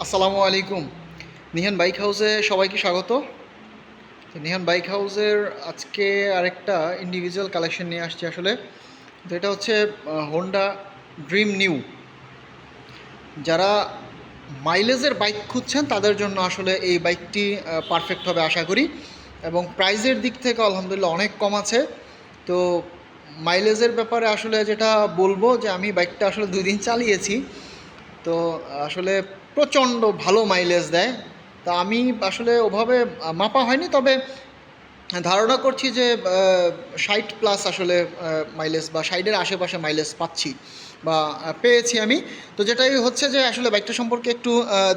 আসসালামু আলাইকুম। নিহান বাইক হাউসে সবাইকে স্বাগত। তো নিহান বাইক হাউসের আজকে আরেকটা ইন্ডিভিজুয়াল কালেকশন নিয়ে আসছি আসলে। তো এটা হচ্ছে হোন্ডা ড্রিম নিউ। যারা মাইলেজের বাইক খুঁজছেন তাদের জন্য আসলে এই বাইকটি পারফেক্ট হবে আশা করি, এবং প্রাইজের দিক থেকে আলহামদুলিল্লাহ অনেক কম আছে। তো মাইলেজের ব্যাপারে আসলে যেটা বলবো যে আমি বাইকটা আসলে 2 দিন চালিয়েছি। তো আসলে প্রচণ্ড ভালো মাইলেজ দেয়। তা আমি আসলে ওভাবে মাপা হয়নি, তবে ধারণা করছি যে 60+ আসলে মাইলেজ বা 60-এর আশেপাশে মাইলেজ পাচ্ছি বা পেয়েছি আমি। তো যেটাই হচ্ছে যে আসলে বাইকটা সম্পর্কে একটু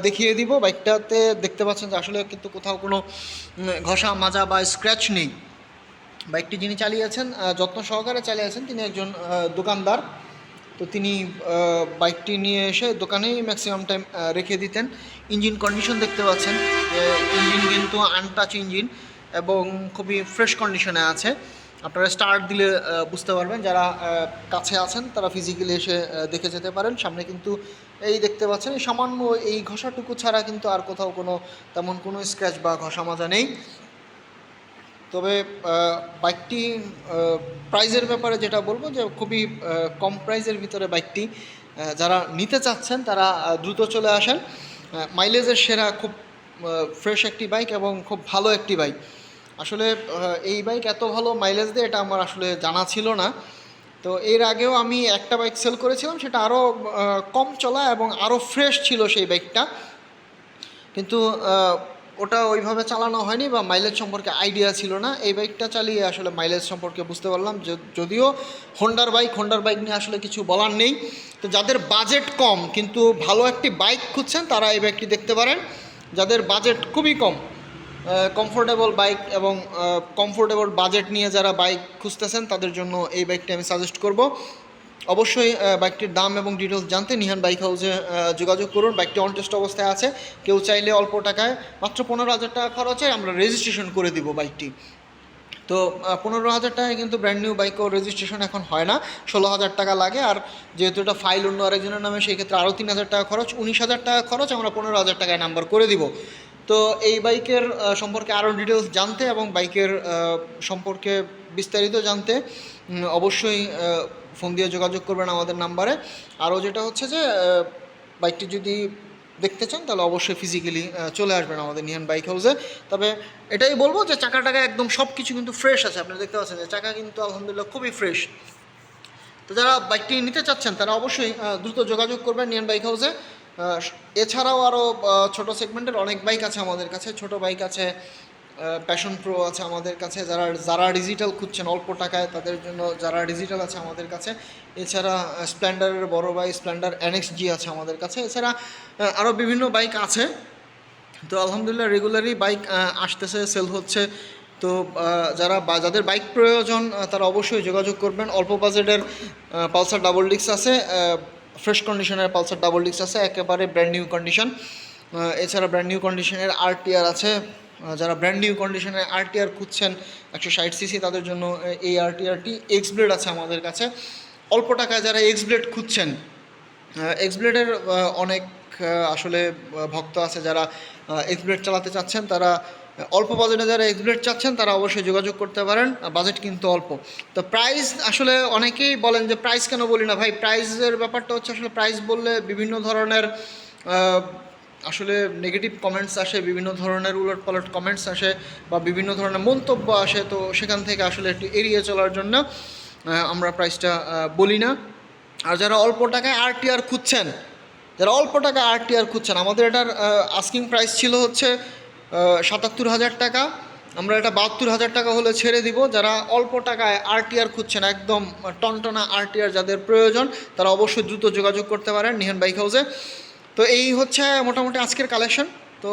দেখিয়ে দিব। বাইকটাতে দেখতে পাচ্ছেন যে আসলে কিন্তু কোথাও কোনো ঘষা মাজা বা স্ক্র্যাচ নেই। বাইকটি যিনি চালিয়েছেন, যত্ন সহকারে চালিয়েছেন, তিনি একজন দোকানদার। তো তিনি বাইকটি নিয়ে এসে দোকানেই ম্যাক্সিমাম টাইম রেখে দিতেন। ইঞ্জিন কন্ডিশন দেখতে পাচ্ছেন, ইঞ্জিন কিন্তু আনটাচ ইঞ্জিন এবং খুবই ফ্রেশ কন্ডিশনে আছে। আপনারা স্টার্ট দিলে বুঝতে পারবেন, যারা কাছে আছেন তারা ফিজিক্যালি এসে দেখে যেতে পারেন। সামনে কিন্তু এই দেখতে পাচ্ছেন, এই সামান্য এই ঘষাটুকু ছাড়া কিন্তু আর কোথাও কোনো তেমন কোনো স্ক্র্যাচ বা ঘষা মাজা নেই। তবে বাইকটি প্রাইজের ব্যাপারে যেটা বলবো যে খুবই কম প্রাইজের ভিতরে বাইকটি যারা নিতে চাচ্ছেন তারা দ্রুত চলে আসেন। মাইলেজের সেরা, খুব ফ্রেশ একটি বাইক এবং খুব ভালো একটি বাইক। আসলে এই বাইক এত ভালো মাইলেজ দেয় এটা আমার আসলে জানা ছিল না। তো এর আগেও আমি একটা বাইক সেল করেছিলাম, সেটা আরও কম চলা এবং আরও ফ্রেশ ছিল সেই বাইকটা, কিন্তু ওটা ওইভাবে চালানো হয়নি বা মাইলেজ সম্পর্কে আইডিয়া ছিল না। এই বাইকটা চালিয়ে আসলে মাইলেজ সম্পর্কে বুঝতে পারলাম। যদিও হোন্ডার বাইক নিয়ে আসলে কিছু বলার নেই। তো যাদের বাজেট কম কিন্তু ভালো একটি বাইক খুঁজছেন তারা এই বাইকটি দেখতে পারেন। যাদের বাজেট খুবই কম, কমফোর্টেবল বাইক এবং কমফোর্টেবল বাজেট নিয়ে যারা বাইক খুঁজতেছেন তাদের জন্য এই বাইকটি আমি সাজেস্ট করব। অবশ্যই বাইকটির দাম এবং ডিটেলস জানতে নিহান বাইক হাউসে যোগাযোগ করুন। বাইকটি অন টেস্ট অবস্থায় আছে। কেউ চাইলে অল্প টাকায়, মাত্র 15,000 টাকা খরচে আমরা রেজিস্ট্রেশন করে দিব বাইকটি। তো 15,000 টাকায় কিন্তু ব্র্যান্ড নিউ বাইকও রেজিস্ট্রেশন এখন হয় না, 16,000 টাকা লাগে। আর যেহেতু এটা ফাইল অন্য আরেকজনের নামে, সেই ক্ষেত্রে আরও 3,000 টাকা খরচ, 19,000 টাকা খরচ, আমরা 15,000 টাকায় নাম্বার করে দিব। তো এই বাইকের সম্পর্কে আরও ডিটেলস জানতে এবং বাইকের সম্পর্কে বিস্তারিত জানতে অবশ্যই ফোন দিয়ে যোগাযোগ করবেন আমাদের নাম্বারে। আরও যেটা হচ্ছে যে বাইকটি যদি দেখতে চান তাহলে অবশ্যই ফিজিক্যালি চলে আসবেন আমাদের নিহান বাইক হাউসে। তবে এটাই বলবো যে চাকা টাকা একদম সব কিছু কিন্তু ফ্রেশ আছে। আপনারা দেখতে পাচ্ছেন যে চাকা কিন্তু আলহামদুলিল্লাহ খুবই ফ্রেশ। তো যারা বাইকটি নিতে চাচ্ছেন তারা অবশ্যই দ্রুত যোগাযোগ করবেন নিহান বাইক হাউসে। এছাড়াও আরও ছোটো সেগমেন্টের অনেক বাইক আছে আমাদের কাছে। ছোট বাইক আছে, প্যাশন প্রো আছে আমাদের কাছে। যারা ডিজিটাল খুঁজছেন অল্প টাকায় তাদের জন্য যারা ডিজিটাল আছে আমাদের কাছে। এছাড়া স্প্লেন্ডারের বড় বাইক স্প্লেন্ডার NXG আছে আমাদের কাছে। এছাড়া আরও বিভিন্ন বাইক আছে। তো আলহামদুলিল্লাহ রেগুলারই বাইক আসতেছে, সেল হচ্ছে। তো যাদের বাইক প্রয়োজন তারা অবশ্যই যোগাযোগ করবেন। অল্প বাজেটের পালসার ডাবল ডিস্ক আছে, ফ্রেশ কন্ডিশনের পালসার ডাবল ডিস্ক আছে, একেবারে ব্র্যান্ড নিউ কন্ডিশন। এছাড়া ব্র্যান্ড নিউ কন্ডিশনের RTR আছে। যারা ব্র্যান্ড নিউ কন্ডিশনের RTR খুঁজছেন 160cc তাদের জন্য এই RTRটি। এক্সব্লেড আছে আমাদের কাছে। অল্প টাকায় যারা এক্সব্লেড খুঁজছেন, এক্সব্লেডের অনেক আসলে ভক্ত আছে যারা এক্সব্লেড চালাতে চাচ্ছেন, তারা অল্প বাজেটে যারা এক্সব্লেড চাচ্ছেন তারা অবশ্যই যোগাযোগ করতে পারেন। বাজেট কিন্তু অল্প। তো প্রাইস আসলে অনেকেই বলেন যে প্রাইস কেন বলি না ভাই। প্রাইসের ব্যাপারটা হচ্ছে আসলে প্রাইস বললে বিভিন্ন ধরনের আসলে নেগেটিভ কমেন্টস আসে, বিভিন্ন ধরনের উলটপালট কমেন্টস আসে বা বিভিন্ন ধরনের মন্তব্য আসে। তো সেখান থেকে আসলে একটু এড়িয়ে চলার জন্য আমরা প্রাইসটা বলি না। আর যারা অল্প টাকায় RTR খুঁজছেন, আমাদের এটার আস্কিং প্রাইস ছিল হচ্ছে 77,000 টাকা। আমরা এটা 72,000 টাকা হলে ছেড়ে দিব। যারা অল্প টাকায় RTR খুঁজছেন, একদম টনটনা RTR যাদের প্রয়োজন, তারা অবশ্যই দ্রুত যোগাযোগ করতে পারেন নিহান বাইক হাউসে। তো এই হচ্ছে মোটামুটি আজকের কালেকশন। তো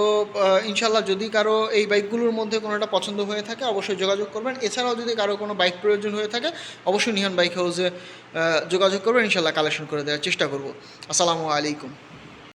ইনশাল্লাহ যদি কারো এই বাইকগুলোর মধ্যে কোনোটা পছন্দ হয়ে থাকে অবশ্যই যোগাযোগ করবেন। এছাড়াও যদি কারো কোনো বাইক প্রয়োজন হয়ে থাকে অবশ্যই নিহান বাইক হাউসে যোগাযোগ করবেন। ইনশাল্লাহ কালেকশন করে দেওয়ার চেষ্টা করব। আসসালামু আলাইকুম।